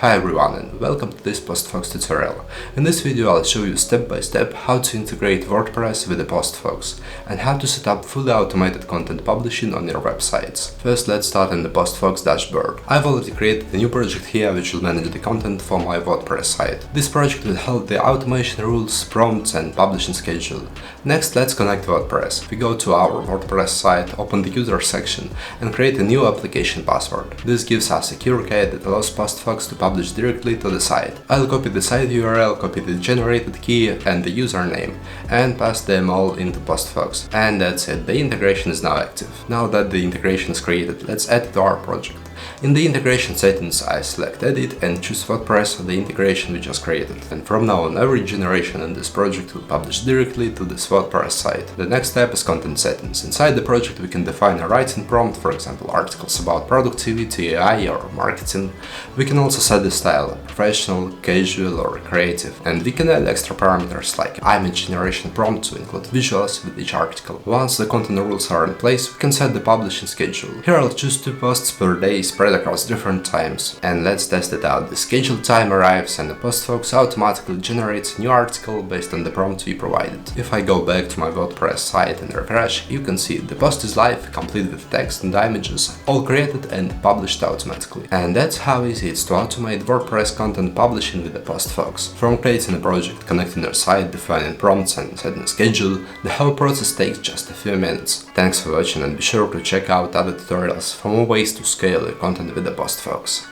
Hi everyone and welcome to this PostFox tutorial. In this video I'll show you step by step how to integrate WordPress with the PostFox and how to set up fully automated content publishing on your websites. First, let's start in the PostFox dashboard. I've already created a new project here which will manage the content for my WordPress site. This project will help the automation rules, prompts and publishing schedule. Next, let's connect WordPress. We go to our WordPress site, open the user section and create a new application password. This gives us a secure key that allows PostFox to publish directly to the site. I'll copy the site URL, copy the generated key and the username and pass them all into PostFox. And that's it, the integration is now active. Now that the integration is created, let's add it to our project. In the integration settings, I select Edit and choose WordPress, the integration we just created. And from now on, every generation in this project will publish directly to this WordPress site. The next step is content settings. Inside the project we can define a writing prompt, for example articles about productivity, AI or marketing. We can also set the style, professional, casual or creative. And we can add extra parameters like image generation prompt to include visuals with each article. Once the content rules are in place, we can set the publishing schedule. Here I'll choose 2 posts per day spread across different times. And let's test it out. The scheduled time arrives and the PostFox automatically generates a new article based on the prompt we provided. If I go back to my WordPress site and refresh, you can see the post is live, complete with text and images, all created and published automatically. And that's how easy it is to automate WordPress content publishing with the PostFox. From creating a project, connecting your site, defining prompts and setting a schedule, the whole process takes just a few minutes. Thanks for watching and be sure to check out other tutorials for more ways to scale your content with the PostFox.